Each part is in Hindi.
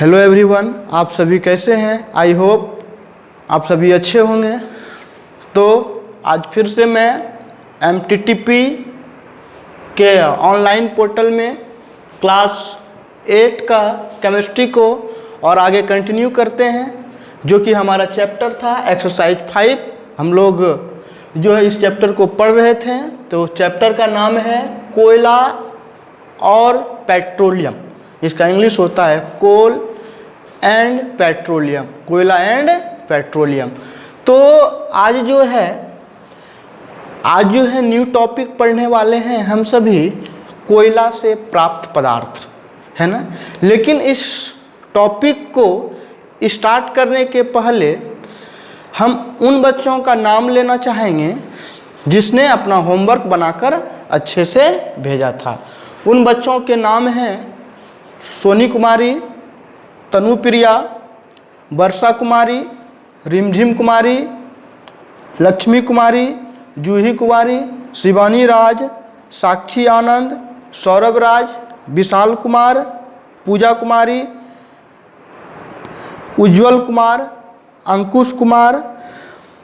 हेलो एवरीवन, आप सभी कैसे हैं? आई होप आप सभी अच्छे होंगे। तो आज फिर से मैं MTTP के ऑनलाइन पोर्टल में क्लास 8 का केमिस्ट्री को और आगे कंटिन्यू करते हैं, जो कि हमारा चैप्टर था एक्सरसाइज 5। हम लोग जो है इस चैप्टर को पढ़ रहे थे। तो चैप्टर का नाम है कोयला और पेट्रोलियम। इसका इंग्लिश होता है कोल एंड पेट्रोलियम, कोयला एंड पेट्रोलियम। तो आज जो है न्यू टॉपिक पढ़ने वाले हैं हम सभी, कोयला से प्राप्त पदार्थ, है ना। लेकिन इस टॉपिक को स्टार्ट करने के पहले हम उन बच्चों का नाम लेना चाहेंगे जिसने अपना होमवर्क बनाकर अच्छे से भेजा था। उन बच्चों के नाम हैं सोनी कुमारी, तनुप्रिया, वर्षा कुमारी, रिमझिम कुमारी, लक्ष्मी कुमारी, जूही कुमारी, शिवानी राज, साक्षी आनंद, सौरभ राज, विशाल कुमार, पूजा कुमारी, उज्जवल कुमार, अंकुश कुमार,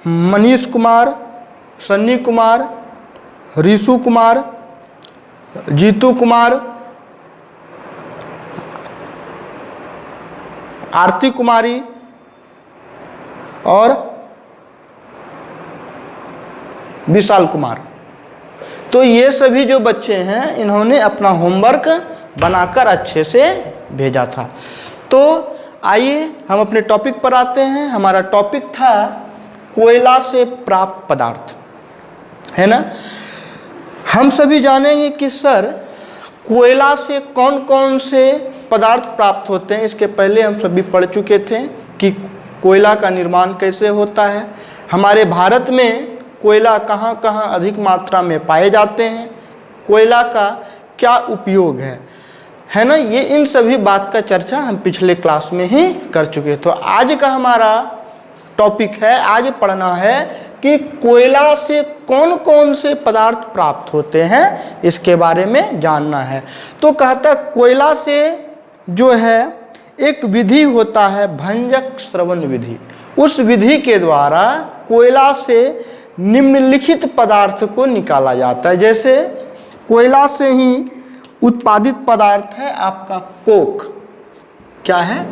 मनीष कुमार, सन्नी कुमार, ऋषु कुमार, जीतू कुमार, आरती कुमारी और विशाल कुमार। तो ये सभी जो बच्चे हैं इन्होंने अपना होमवर्क बनाकर अच्छे से भेजा था। तो आइए हम अपने टॉपिक पर आते हैं। हमारा टॉपिक था कोयला से प्राप्त पदार्थ, है ना। हम सभी जानेंगे कि सर कोयला से कौन कौन से पदार्थ प्राप्त होते हैं। इसके पहले हम सभी पढ़ चुके थे कि कोयला का निर्माण कैसे होता है, हमारे भारत में कोयला कहाँ कहाँ अधिक मात्रा में पाए जाते हैं, कोयला का क्या उपयोग है ना। ये इन सभी बात का चर्चा हम पिछले क्लास में ही कर चुके। तो आज का हमारा टॉपिक है, आज पढ़ना है कि कोयला से कौन कौन से पदार्थ प्राप्त होते हैं, इसके बारे में जानना है। तो कहता कोयला से जो है एक विधि होता है भंजक श्रवण विधि। उस विधि के द्वारा कोयला से निम्नलिखित पदार्थ को निकाला जाता है। जैसे कोयला से ही उत्पादित पदार्थ है आपका कोक। क्या है?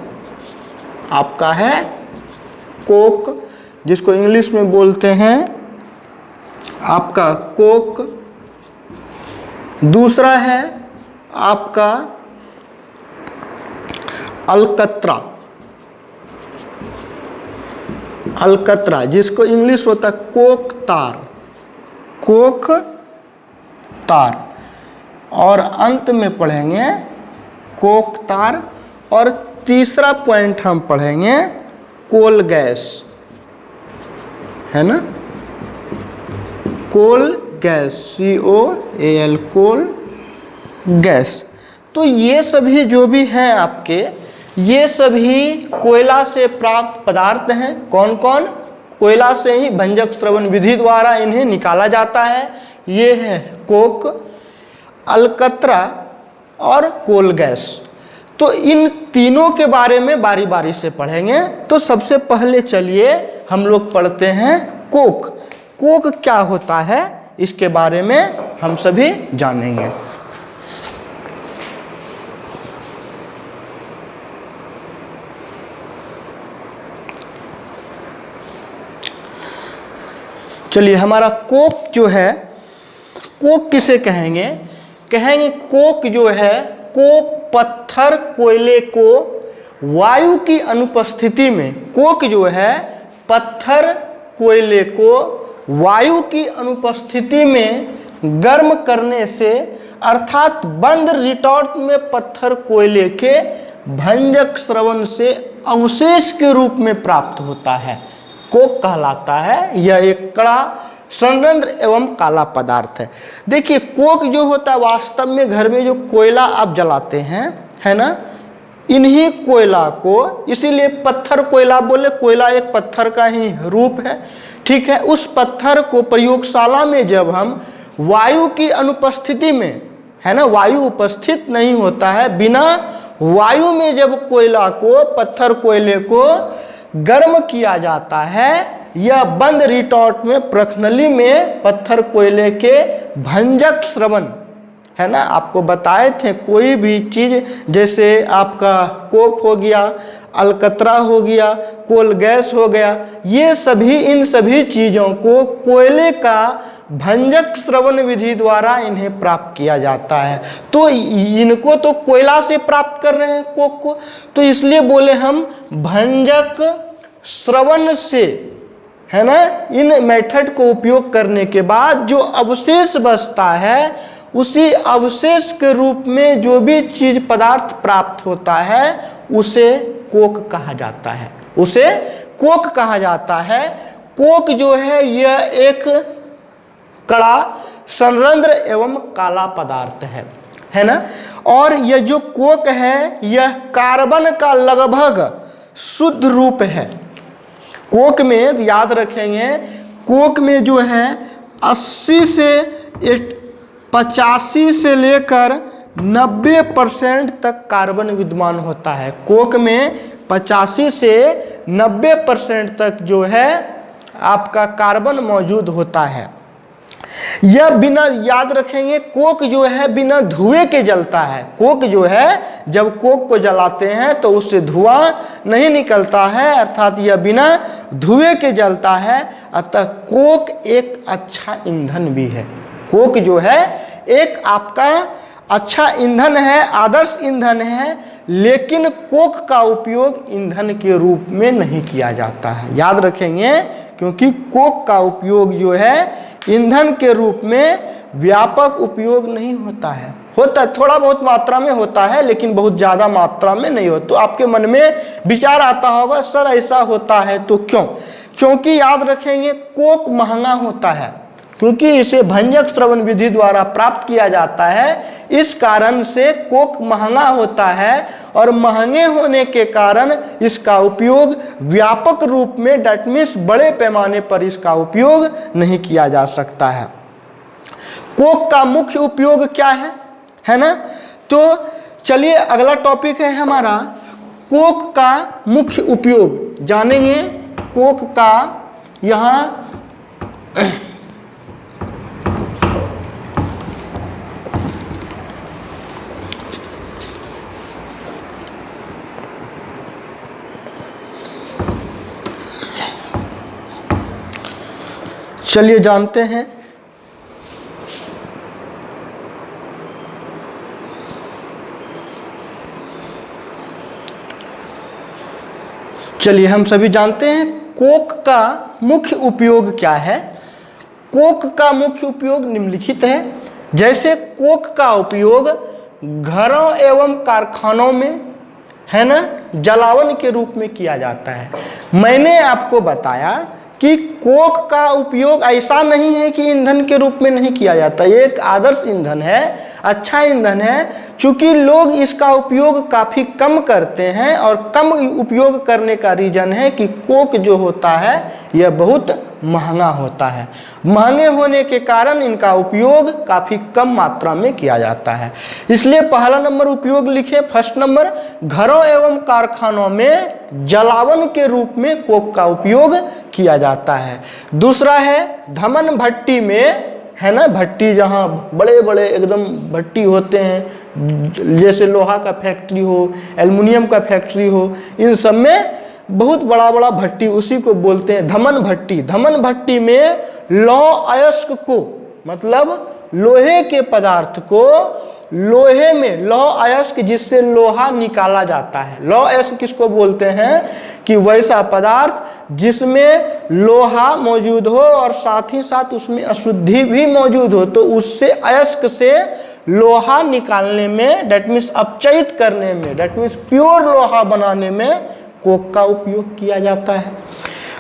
आपका है कोक, जिसको इंग्लिश में बोलते हैं आपका कोक। दूसरा है आपका अलकतरा, अलकतरा जिसको इंग्लिश होता है कोक तार, कोक तार। और अंत में पढ़ेंगे कोक तार। और तीसरा पॉइंट हम पढ़ेंगे कोल गैस, है ना, coal gas, COAL, coal gas. तो ये सभी जो भी हैं आपके, ये सभी कोयला से प्राप्त पदार्थ हैं। कौन कौन? कोयला से ही भंजक श्रवण विधि द्वारा इन्हें निकाला जाता है। ये है कोक, अलकतरा और कोल गैस। तो इन तीनों के बारे में बारी बारी से पढ़ेंगे। तो सबसे पहले चलिए हम लोग पढ़ते हैं कोक। कोक क्या होता है इसके बारे में हम सभी जानेंगे। चलिए, हमारा कोक जो है, कोक किसे कहेंगे? कहेंगे कोक जो है, कोक पत्थर कोयले को वायु की अनुपस्थिति में, कोक जो है पत्थर कोयले को वायु की अनुपस्थिति में गर्म करने से, अर्थात बंद रिटॉर्ट में पत्थर कोयले के भंजक श्रवण से अवशेष के रूप में प्राप्त होता है, कोक कहलाता है। यह एक कड़ा, संरंध्र एवं काला पदार्थ है। देखिए कोक जो होता है वास्तव में घर में जो कोयला आप जलाते हैं, है ना, इन्हीं कोयला को, इसीलिए पत्थर कोयला बोले, कोयला एक पत्थर का ही रूप है, ठीक है। उस पत्थर को प्रयोगशाला में जब हम वायु की अनुपस्थिति में, है ना, वायु उपस्थित नहीं होता है, बिना वायु में जब कोयला को, पत्थर कोयले को गर्म किया जाता है, यह बंद रिटॉर्ट में प्रखनली में पत्थर कोयले के भंजक स्रवण, है ना, आपको बताए थे कोई भी चीज़ जैसे आपका कोक हो गया, अलकतरा हो गया, कोल गैस हो गया, ये सभी, इन सभी चीज़ों को कोयले का भंजक श्रवण विधि द्वारा इन्हें प्राप्त किया जाता है। तो इनको तो कोयला से प्राप्त कर रहे हैं कोक को, तो इसलिए बोले हम भंजक श्रवण से, है ना। इन मेथड को उपयोग करने के बाद जो अवशेष बचता है, उसी अवशेष के रूप में जो भी चीज पदार्थ प्राप्त होता है उसे कोक कहा जाता है, उसे कोक कहा जाता है। कोक जो है यह एक कड़ा, संरंध्र एवं काला पदार्थ है ना। और यह जो कोक है यह कार्बन का लगभग शुद्ध रूप है। कोक में याद रखेंगे, कोक में जो है 80 से 85 से लेकर 90% तक कार्बन विद्यमान होता है। कोक में 85 से 90% तक जो है आपका कार्बन मौजूद होता है। यह बिना, याद रखेंगे, कोक जो है बिना धुएं के जलता है। कोक जो है जब कोक को जलाते हैं तो उससे धुआं नहीं निकलता है, अर्थात यह बिना धुएं के जलता है। अतः कोक एक अच्छा ईंधन भी है। कोक जो है एक आपका अच्छा ईंधन है, आदर्श ईंधन है, लेकिन कोक का उपयोग ईंधन के रूप में नहीं किया जाता है। याद रखेंगे, क्योंकि कोक का उपयोग जो है ईंधन के रूप में व्यापक उपयोग नहीं होता है। होता है, थोड़ा बहुत मात्रा में होता है, लेकिन बहुत ज़्यादा मात्रा में नहीं होता। तो आपके मन में विचार आता होगा, सर ऐसा होता है तो क्यों? क्योंकि याद रखेंगे कोक महंगा होता है, क्योंकि इसे भंजक श्रवण विधि द्वारा प्राप्त किया जाता है। इस कारण से कोक महंगा होता है, और महंगे होने के कारण इसका उपयोग व्यापक रूप में, डैट मीन्स बड़े पैमाने पर इसका उपयोग नहीं किया जा सकता है। कोक का मुख्य उपयोग क्या है ना। तो चलिए अगला टॉपिक है हमारा कोक का मुख्य उपयोग जानेंगे। कोक का यहाँ चलिए जानते हैं। चलिए हम सभी जानते हैं कोक का मुख्य उपयोग क्या है। कोक का मुख्य उपयोग निम्नलिखित है। जैसे कोक का उपयोग घरों एवं कारखानों में, है ना, जलावन के रूप में किया जाता है। मैंने आपको बताया कि कोक का उपयोग ऐसा नहीं है कि ईंधन के रूप में नहीं किया जाता। ये एक आदर्श ईंधन है, अच्छा ईंधन है। चूंकि लोग इसका उपयोग काफ़ी कम करते हैं, और कम उपयोग करने का रीज़न है कि कोक जो होता है यह बहुत महंगा होता है। महंगे होने के कारण इनका उपयोग काफ़ी कम मात्रा में किया जाता है। इसलिए पहला नंबर उपयोग लिखे, फर्स्ट नंबर, घरों एवं कारखानों में जलावन के रूप में कोक का उपयोग किया जाता है। दूसरा है धमन भट्टी में, है ना, भट्टी जहाँ बड़े बड़े एकदम भट्टी होते हैं, जैसे लोहा का फैक्ट्री हो, एल्युमिनियम का फैक्ट्री हो, इन सब में बहुत बड़ा बड़ा भट्टी, उसी को बोलते हैं धमन भट्टी। धमन भट्टी में लौह अयस्क को, मतलब लोहे के पदार्थ को, लोहे में लौह अयस्क जिससे लोहा निकाला जाता है। लौह अयस्क किसको बोलते हैं कि वैसा पदार्थ जिसमें लोहा मौजूद हो और साथ ही साथ उसमें अशुद्धि भी मौजूद हो, तो उससे अयस्क से लोहा निकालने में, डेट मीन्स अपचयित करने में, डेट मीन्स प्योर लोहा बनाने में कोक का उपयोग किया जाता है।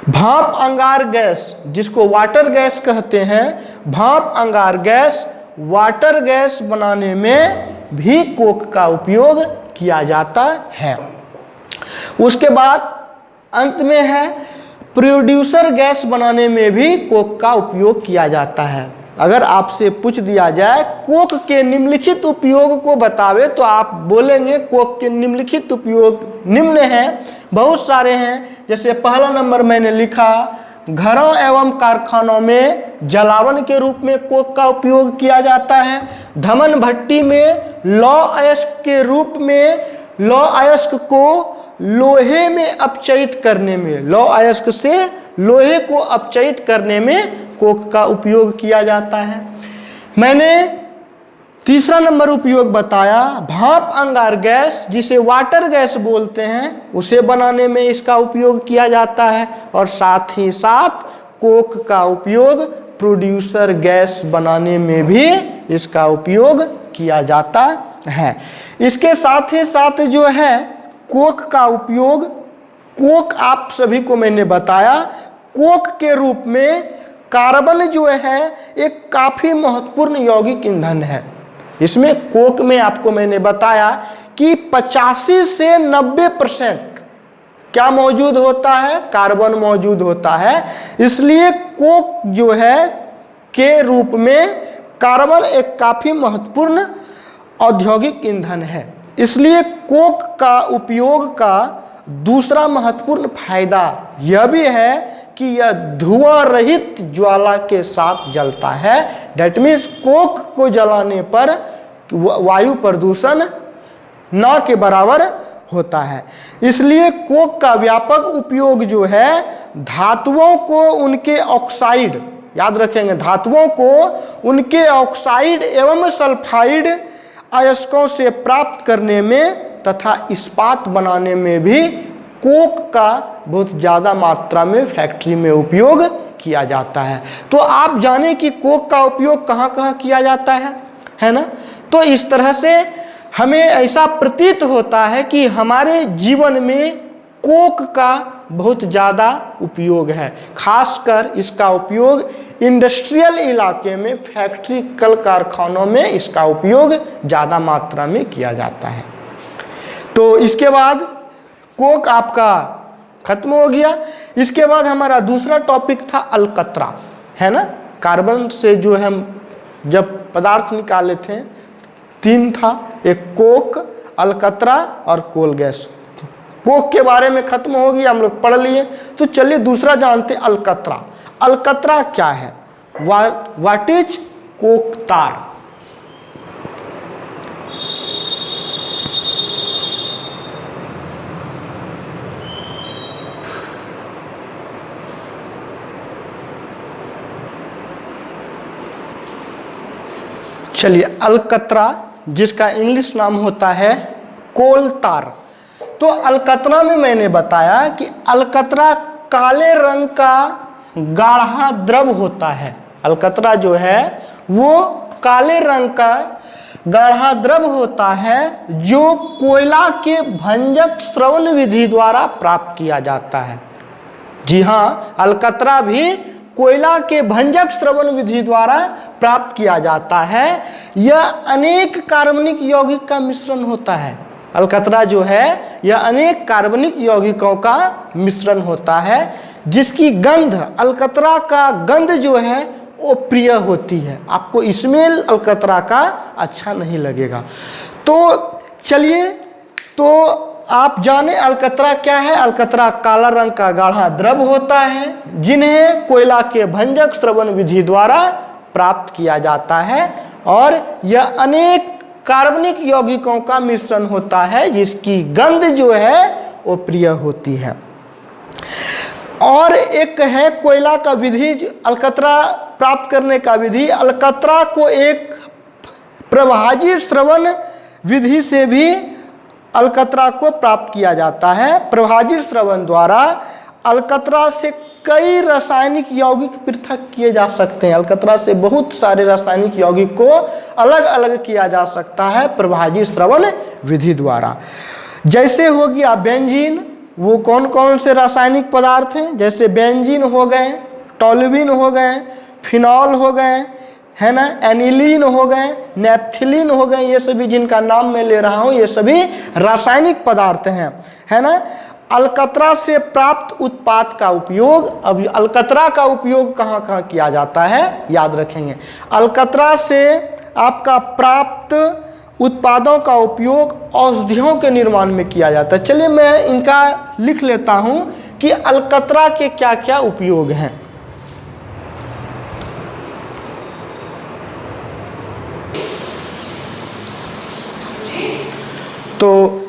भाप अंगार गैस, जिसको वाटर गैस कहते हैं, भाप अंगार गैस, वाटर गैस बनाने में भी कोक का उपयोग किया जाता है। उसके बाद अंत में है प्रोड्यूसर गैस बनाने में भी कोक का उपयोग किया जाता है। अगर आपसे पूछ दिया जाए कोक के निम्नलिखित उपयोग को बतावे, तो आप बोलेंगे कोक के निम्नलिखित उपयोग निम्न हैं, बहुत सारे हैं। जैसे पहला नंबर मैंने लिखा, घरों एवं कारखानों में जलावन के रूप में कोक का उपयोग किया जाता है। धमन भट्टी में लौह अयस्क के रूप में लौह अयस्क को लोहे में अपचयित करने में, लौह अयस्क से लोहे को अपचयित करने में कोक का उपयोग किया जाता है। मैंने तीसरा नंबर उपयोग बताया, भाप अंगार गैस जिसे वाटर गैस बोलते हैं, उसे बनाने में इसका उपयोग किया जाता है। और साथ ही साथ कोक का उपयोग प्रोड्यूसर गैस बनाने में भी इसका उपयोग किया जाता है। इसके साथ ही साथ जो है कोक का उपयोग, कोक आप सभी को मैंने बताया, कोक के रूप में कार्बन जो है एक काफ़ी महत्वपूर्ण यौगिक ईंधन है। इसमें कोक में आपको मैंने बताया कि 85 से 90% क्या मौजूद होता है, कार्बन मौजूद होता है। इसलिए कोक जो है के रूप में कार्बन एक काफ़ी महत्वपूर्ण औद्योगिक ईंधन है। इसलिए कोक का उपयोग का दूसरा महत्वपूर्ण फायदा यह भी है कि यह धुआं रहित ज्वाला के साथ जलता है। दैट मीन्स कोक को जलाने पर वायु प्रदूषण न के बराबर होता है। इसलिए कोक का व्यापक उपयोग जो है धातुओं को उनके ऑक्साइड, याद रखेंगे, धातुओं को उनके ऑक्साइड एवं सल्फाइड अयस्कों से प्राप्त करने में तथा इस्पात बनाने में भी कोक का बहुत ज़्यादा मात्रा में फैक्ट्री में उपयोग किया जाता है। तो आप जाने कि कोक का उपयोग कहाँ कहाँ किया जाता है ना। तो इस तरह से हमें ऐसा प्रतीत होता है कि हमारे जीवन में कोक का बहुत ज़्यादा उपयोग है। खासकर इसका उपयोग इंडस्ट्रियल इलाके में, फैक्ट्री कल कारखानों में इसका उपयोग ज़्यादा मात्रा में किया जाता है। तो इसके बाद कोक आपका खत्म हो गया। इसके बाद हमारा दूसरा टॉपिक था अलकतरा, है ना। कार्बन से जो हम जब पदार्थ निकाले थे, तीन था, एक कोक, अलकतरा और कोल गैस। कोक के बारे में खत्म हो गया, हम लोग पढ़ लिए। तो चलिए दूसरा जानते हैं, अलकतरा। अलकतरा क्या है? व्हाट इज कोक तार? चलिए, अलकतरा जिसका इंग्लिश नाम होता है कोल तार। तो अलकतरा में मैंने बताया कि अलकतरा काले रंग का गाढ़ा द्रव होता है। अलकतरा जो है वो काले रंग का गाढ़ा द्रव होता है जो कोयला के भंजक श्रवण विधि द्वारा प्राप्त किया जाता है। जी हाँ, अलकतरा भी कोयला के भंजक श्रवण विधि द्वारा प्राप्त किया जाता है। यह अनेक कार्बनिक यौगिक का मिश्रण होता है। अलकतरा जो है यह अनेक कार्बनिक यौगिकों का मिश्रण होता है, जिसकी गंध, अलकतरा का गंध जो है वो प्रिय होती है। आपको स्मेल अलकतरा का अच्छा नहीं लगेगा। तो चलिए, तो आप जाने अलकतरा क्या है। अलकतरा काला रंग का गाढ़ा द्रव होता है जिन्हें कोयला के भंजक श्रवण विधि द्वारा प्राप्त किया जाता है, और यह अनेक कार्बनिक यौगिकों का मिश्रण होता है जिसकी गंध जो है वो प्रिय होती है। और एक है कोयला का विधि, अलकतरा प्राप्त करने का विधि। अलकतरा को एक प्रभाजी श्रवण विधि से भी अलकतरा को प्राप्त किया जाता है। प्रभाजी श्रवण द्वारा अलकतरा से कई रासायनिक यौगिक पृथक किए जा सकते हैं। अलकतरा से बहुत सारे रासायनिक यौगिक को अलग अलग किया जा सकता है प्रभाजी श्रवण विधि द्वारा। जैसे हो गया बेंजीन, वो कौन कौन से रासायनिक पदार्थ हैं, जैसे बेंजीन हो गए, टोल्यूइन हो गए, फिनॉल हो गए, है ना, एनिलीन हो गए, नेप्थिलीन हो गए। ये सभी जिनका नाम मैं ले रहा हूँ ये सभी रासायनिक पदार्थ हैं, है ना। अलकतरा से प्राप्त उत्पाद का उपयोग, अब अलकतरा का उपयोग कहाँ कहाँ किया जाता है याद रखेंगे। अलकतरा से आपका प्राप्त उत्पादों का उपयोग औषधियों के निर्माण में किया जाता है। चलिए मैं इनका लिख लेता हूँ कि अलकतरा के क्या क्या उपयोग हैं। तो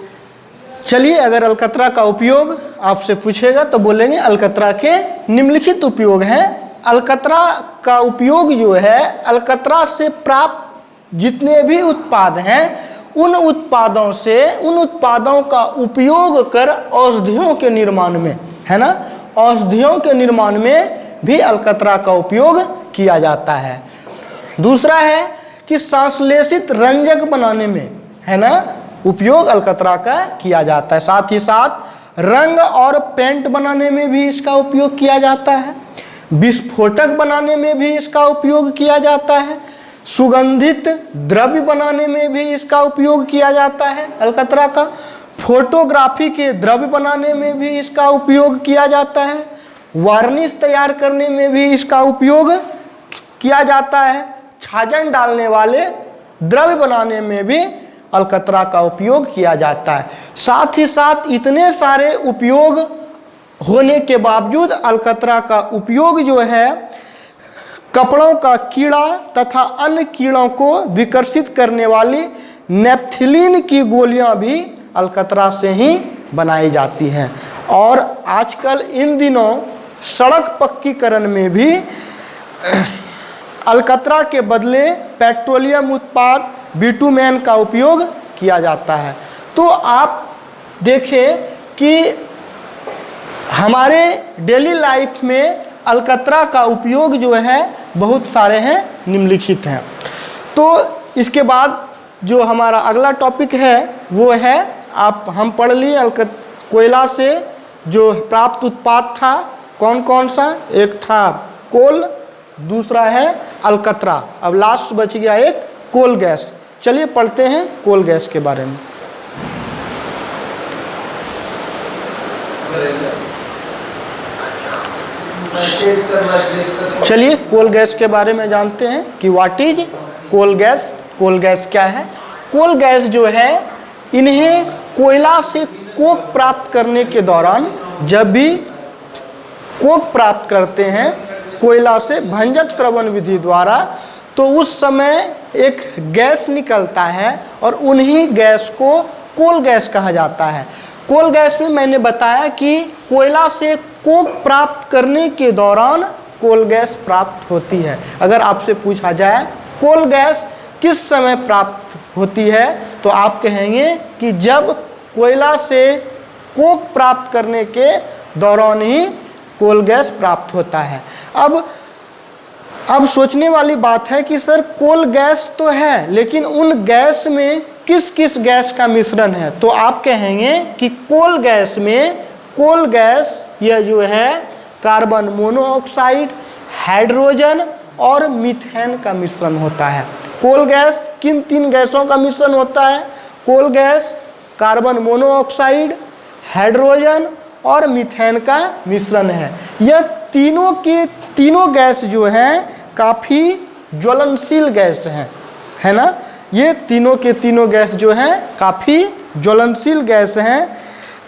चलिए, अगर अलकतरा का उपयोग आपसे पूछेगा तो बोलेंगे अलकतरा के निम्नलिखित उपयोग हैं। अलकतरा का उपयोग जो है, अलकतरा से प्राप्त जितने भी उत्पाद हैं उन उत्पादों का उपयोग कर औषधियों के निर्माण में, है ना, औषधियों के निर्माण में भी अलकतरा का उपयोग किया जाता है। दूसरा है कि संश्लेषित रंजक बनाने में, है ना, उपयोग अलकतरा का किया जाता है। साथ ही साथ रंग और पेंट बनाने में भी इसका उपयोग किया जाता है। विस्फोटक बनाने में भी इसका उपयोग किया जाता है। सुगंधित द्रव्य बनाने में भी इसका उपयोग किया जाता है अलकतरा का। फोटोग्राफी के द्रव्य बनाने में भी इसका उपयोग किया जाता है। वार्निश तैयार करने में भी इसका उपयोग किया जाता है। छाजन डालने वाले द्रव्य बनाने में भी अलकतरा का उपयोग किया जाता है। साथ ही साथ इतने सारे उपयोग होने के बावजूद अलकतरा का उपयोग जो है कपड़ों का कीड़ा तथा अन्य कीड़ों को विकर्षित करने वाली नेप्थिलीन की गोलियां भी अलकतरा से ही बनाई जाती हैं। और आजकल इन दिनों सड़क पक्कीकरण में भी अलकतरा के बदले पेट्रोलियम उत्पाद बिटुमेन का उपयोग किया जाता है। तो आप देखें कि हमारे डेली लाइफ में अलकतरा का उपयोग जो है बहुत सारे हैं, निम्नलिखित हैं। तो इसके बाद जो हमारा अगला टॉपिक है वो है, हम पढ़ लिए कोयला से जो प्राप्त उत्पाद था कौन कौन सा, एक था कोल, दूसरा है अलकतरा, अब लास्ट बच गया एक कोल गैस। चलिए पढ़ते हैं कोल गैस के बारे में। चलिए कोल गैस के बारे में जानते हैं कि what is coal gas. Coal gas क्या है? कोल गैस जो है, इन्हें कोयला से कोक प्राप्त करने के दौरान, जब भी कोक प्राप्त करते हैं कोयला से भंजक श्रवण विधि द्वारा, तो उस समय एक गैस निकलता है और उन्हीं गैस को कोल गैस कहा जाता है। कोल गैस में मैंने बताया कि कोयला से कोक प्राप्त करने के दौरान कोल गैस प्राप्त होती है। अगर आपसे पूछा जाए कोल गैस किस समय प्राप्त होती है, तो आप कहेंगे कि जब कोयला से कोक प्राप्त करने के दौरान ही कोल गैस प्राप्त होता है। अब सोचने वाली बात है कि सर कोल गैस तो है, लेकिन उन गैस में किस किस गैस का मिश्रण है? तो आप कहेंगे कि कोल गैस में, कोल गैस यह जो है कार्बन मोनोऑक्साइड, हाइड्रोजन और मीथेन का मिश्रण होता है। कोल गैस किन तीन गैसों का मिश्रण होता है? Coal gas carbon monoxide, hydrogen और मीथेन का मिश्रण है। यह तीनों के तीनों गैस जो हैं काफ़ी ज्वलनशील गैस हैं, है ना। ये तीनों के तीनों गैस जो हैं काफ़ी ज्वलनशील गैस हैं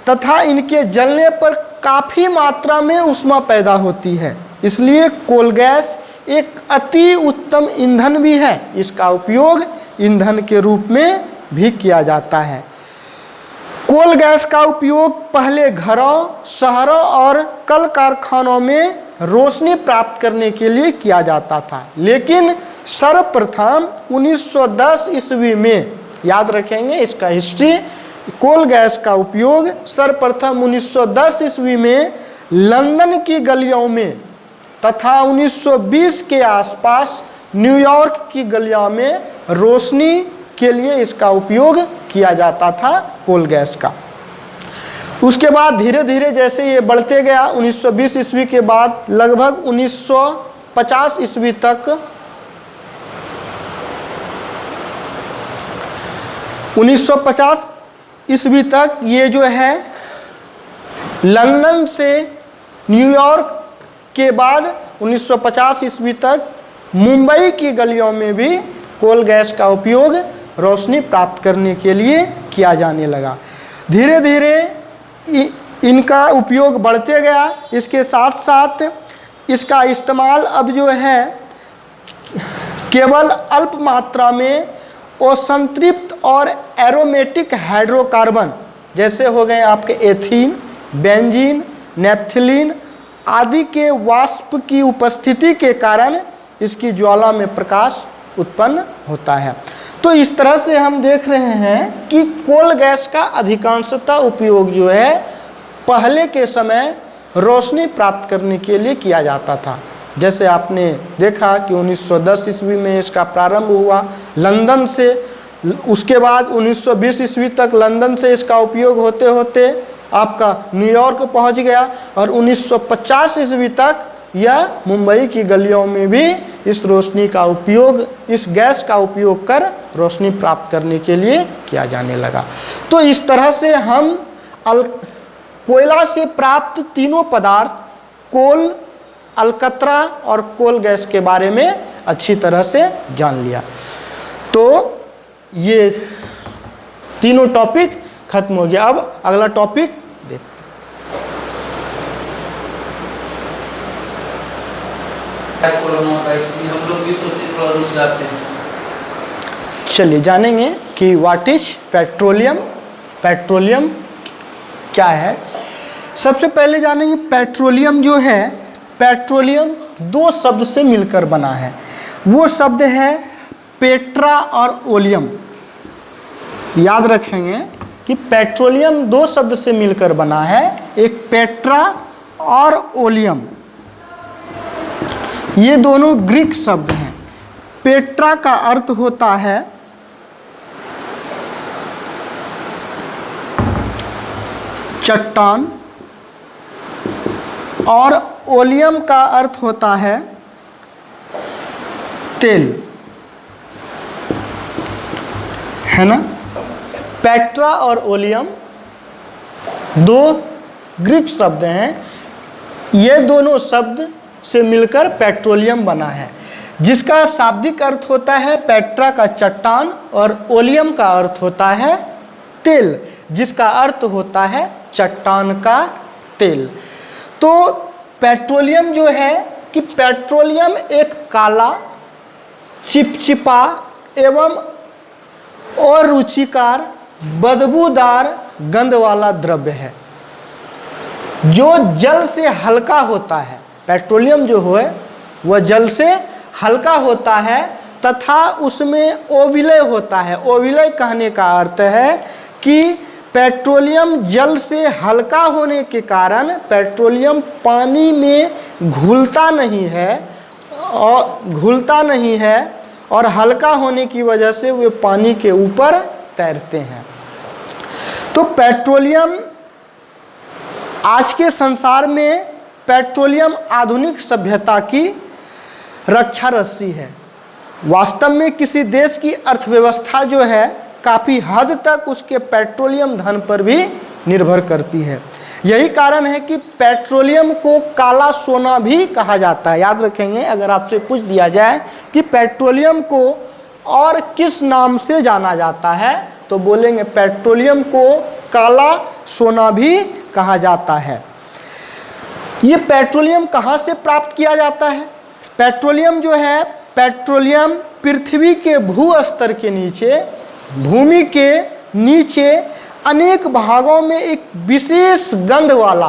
तथा इनके जलने पर काफ़ी मात्रा में ऊष्मा पैदा होती है। इसलिए कोल गैस एक अति उत्तम ईंधन भी है। इसका उपयोग ईंधन के रूप में भी किया जाता है। कोल गैस का उपयोग पहले घरों, शहरों और कल कारखानों में रोशनी प्राप्त करने के लिए किया जाता था, लेकिन सर्वप्रथम 1910 ईस्वी में, याद रखेंगे इसका हिस्ट्री, कोल गैस का उपयोग सर्वप्रथम 1910 ईस्वी में लंदन की गलियों में तथा 1920 के आसपास न्यूयॉर्क की गलियों में रोशनी के लिए इसका उपयोग किया जाता था कोल गैस का। उसके बाद धीरे धीरे जैसे ये बढ़ते गया, 1920 ईस्वी के बाद लगभग 1950 ईस्वी तक 1950 ईस्वी तक ये जो है लंदन से न्यूयॉर्क के बाद 1950 ईस्वी तक मुंबई की गलियों में भी कोल गैस का उपयोग रोशनी प्राप्त करने के लिए किया जाने लगा। धीरे धीरे इनका उपयोग बढ़ते गया। इसके साथ साथ इसका इस्तेमाल अब जो है केवल अल्प मात्रा में असंतृप्त और एरोमेटिक हाइड्रोकार्बन जैसे हो गए आपके एथीन, बेंजीन, नेप्थलीन आदि के वाष्प की उपस्थिति के कारण इसकी ज्वाला में प्रकाश उत्पन्न होता है। तो इस तरह से हम देख रहे हैं कि कोल गैस का अधिकांशतः उपयोग जो है पहले के समय रोशनी प्राप्त करने के लिए किया जाता था। जैसे आपने देखा कि 1910 ईस्वी में इसका प्रारंभ हुआ लंदन से, उसके बाद 1920 ईस्वी तक लंदन से इसका उपयोग होते होते आपका न्यूयॉर्क पहुंच गया और 1950 ईस्वी तक यह मुंबई की गलियों में भी इस रोशनी का उपयोग, इस गैस का उपयोग कर रोशनी प्राप्त करने के लिए किया जाने लगा। तो इस तरह से हम कोयला से प्राप्त तीनों पदार्थ कोल, अलकतरा और कोल गैस के बारे में अच्छी तरह से जान लिया। तो ये तीनों टॉपिक खत्म हो गया। अब अगला टॉपिक देखते हैं। चलिए जानेंगे कि व्हाट इज पेट्रोलियम, पेट्रोलियम क्या है। सबसे पहले जानेंगे पेट्रोलियम जो है, पेट्रोलियम दो शब्द से मिलकर बना है। वो शब्द है पेट्रा और ओलियम। याद रखेंगे कि पेट्रोलियम दो शब्द से मिलकर बना है, एक पेट्रा और ओलियम। ये दोनों ग्रीक शब्द हैं। पेट्रा का अर्थ होता है चट्टान और ओलियम का अर्थ होता है तेल, है ना। पेट्रा और ओलियम दो ग्रीक शब्द हैं। ये दोनों शब्द से मिलकर पेट्रोलियम बना है, जिसका शाब्दिक अर्थ होता है पेट्रा का चट्टान और ओलियम का अर्थ होता है तेल, जिसका अर्थ होता है चट्टान का तेल। तो पेट्रोलियम जो है कि पेट्रोलियम एक काला, चिपचिपा एवं और रुचिकार, बदबूदार गंध वाला द्रव्य है जो जल से हल्का होता है। पेट्रोलियम जो है वह जल से हल्का होता है तथा उसमें ओविलय होता है। ओविलय कहने का अर्थ है कि पेट्रोलियम जल से हल्का होने के कारण पेट्रोलियम पानी में घुलता नहीं है और हल्का होने की वजह से वे पानी के ऊपर तैरते हैं। तो पेट्रोलियम आज के संसार में पेट्रोलियम आधुनिक सभ्यता की रक्षा रस्सी है। वास्तव में किसी देश की अर्थव्यवस्था जो है काफ़ी हद तक उसके पेट्रोलियम धन पर भी निर्भर करती है। यही कारण है कि पेट्रोलियम को काला सोना भी कहा जाता है। याद रखेंगे, अगर आपसे पूछ दिया जाए कि पेट्रोलियम को और किस नाम से जाना जाता है तो बोलेंगे पेट्रोलियम को काला सोना भी कहा जाता है। ये पेट्रोलियम कहाँ से प्राप्त किया जाता है? पेट्रोलियम जो है, पेट्रोलियम पृथ्वी के भू स्तर के नीचे, भूमि के नीचे अनेक भागों में एक विशेष गंध वाला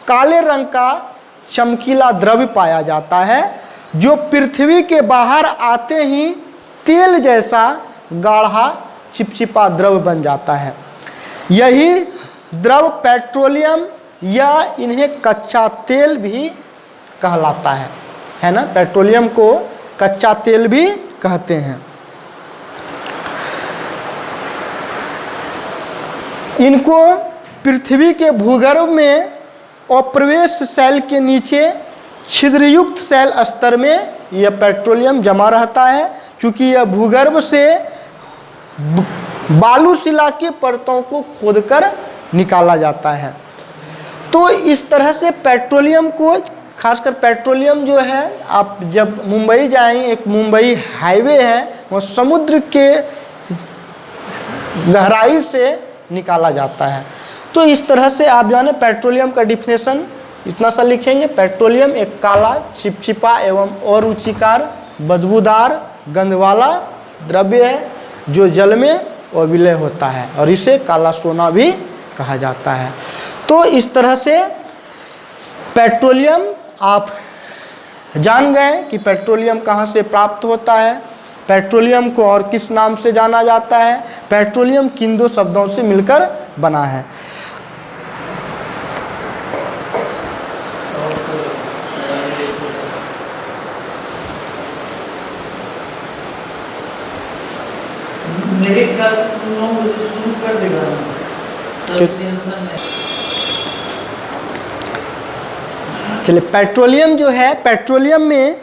काले रंग का चमकीला द्रव्य पाया जाता है, जो पृथ्वी के बाहर आते ही तेल जैसा गाढ़ा चिपचिपा द्रव्य बन जाता है। यही द्रव पेट्रोलियम या इन्हें कच्चा तेल भी कहलाता है ना। पेट्रोलियम को कच्चा तेल भी कहते हैं। इनको पृथ्वी के भूगर्भ में अप्रवेश शैल के नीचे छिद्रयुक्त शैल स्तर में यह पेट्रोलियम जमा रहता है, क्योंकि यह भूगर्भ से बालू शिला की परतों को खोदकर निकाला जाता है। तो इस तरह से पेट्रोलियम को, खासकर पेट्रोलियम जो है, आप जब मुंबई जाएंगे, एक मुंबई हाईवे है, वो समुद्र के गहराई से निकाला जाता है। तो इस तरह से आप जाने पेट्रोलियम का डिफिनेशन इतना सा लिखेंगे, पेट्रोलियम एक काला, चिपचिपा एवं अरुचिकर, बदबूदार, गंध वाला द्रव्य है जो जल में अविलय होता है और इसे काला सोना भी कहा जाता है। तो इस तरह से पेट्रोलियम आप जान गए कि पेट्रोलियम कहाँ से प्राप्त होता है, पेट्रोलियम को और किस नाम से जाना जाता है, पेट्रोलियम किन दो शब्दों से मिलकर बना है। मेरे ख्याल से तुम लोग मुझे शुरू कर देगा, टेंशन नहीं। चलिए, पेट्रोलियम जो है, पेट्रोलियम में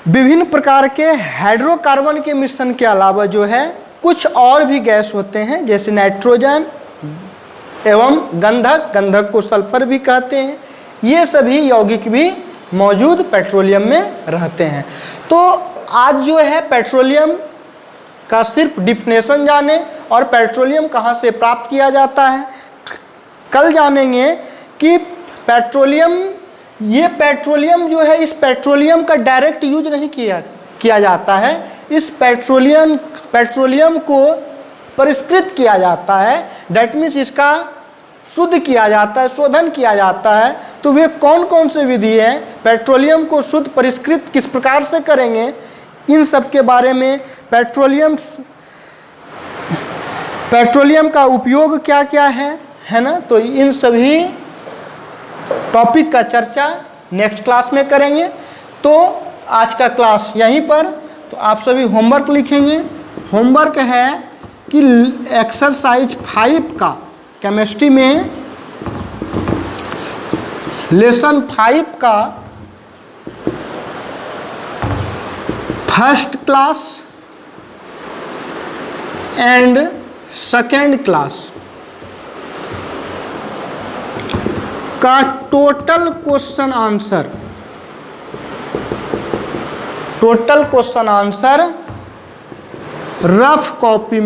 विभिन्न प्रकार के हाइड्रोकार्बन के मिश्रण के अलावा जो है कुछ और भी गैस होते हैं, जैसे नाइट्रोजन एवं गंधक, गंधक को सल्फर भी कहते हैं। ये सभी यौगिक भी मौजूद पेट्रोलियम में रहते हैं। तो आज जो है पेट्रोलियम का सिर्फ डिफिनेशन जाने और पेट्रोलियम कहाँ से प्राप्त किया जाता है। कल जानेंगे कि पेट्रोलियम, ये पेट्रोलियम जो है, इस पेट्रोलियम का डायरेक्ट यूज नहीं किया जाता है। इस पेट्रोलियम को परिष्कृत किया जाता है, डेट मीन्स इसका शुद्ध किया जाता है, शोधन किया जाता है। तो वे कौन कौन से विधि हैं, पेट्रोलियम को शुद्ध परिष्कृत किस प्रकार से करेंगे, इन सब के बारे में, पेट्रोलियम का उपयोग क्या क्या है ना। तो इन सभी टॉपिक का चर्चा नेक्स्ट क्लास में करेंगे। तो आज का क्लास यहीं पर। तो आप सभी होमवर्क लिखेंगे। होमवर्क है कि एक्सरसाइज 5 का केमिस्ट्री में लेसन 5 का first class and second class का total question answer rough copy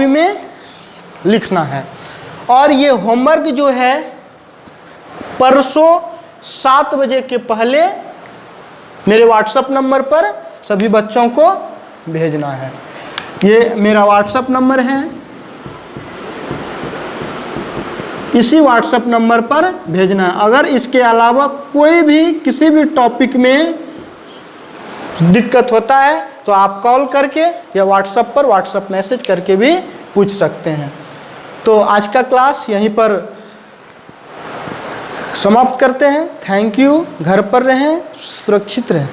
में लिखना है। और ये होमवर्क जो है परसों 7 बजे के पहले मेरे व्हाट्सएप नंबर पर सभी बच्चों को भेजना है। ये मेरा व्हाट्सएप नंबर है, इसी व्हाट्सएप नंबर पर भेजना है। अगर इसके अलावा कोई भी किसी भी टॉपिक में दिक्कत होता है तो आप कॉल करके या व्हाट्सएप मैसेज करके भी पूछ सकते हैं। तो आज का क्लास यहीं पर समाप्त करते हैं। Thank you. घर पर रहें, सुरक्षित रहें।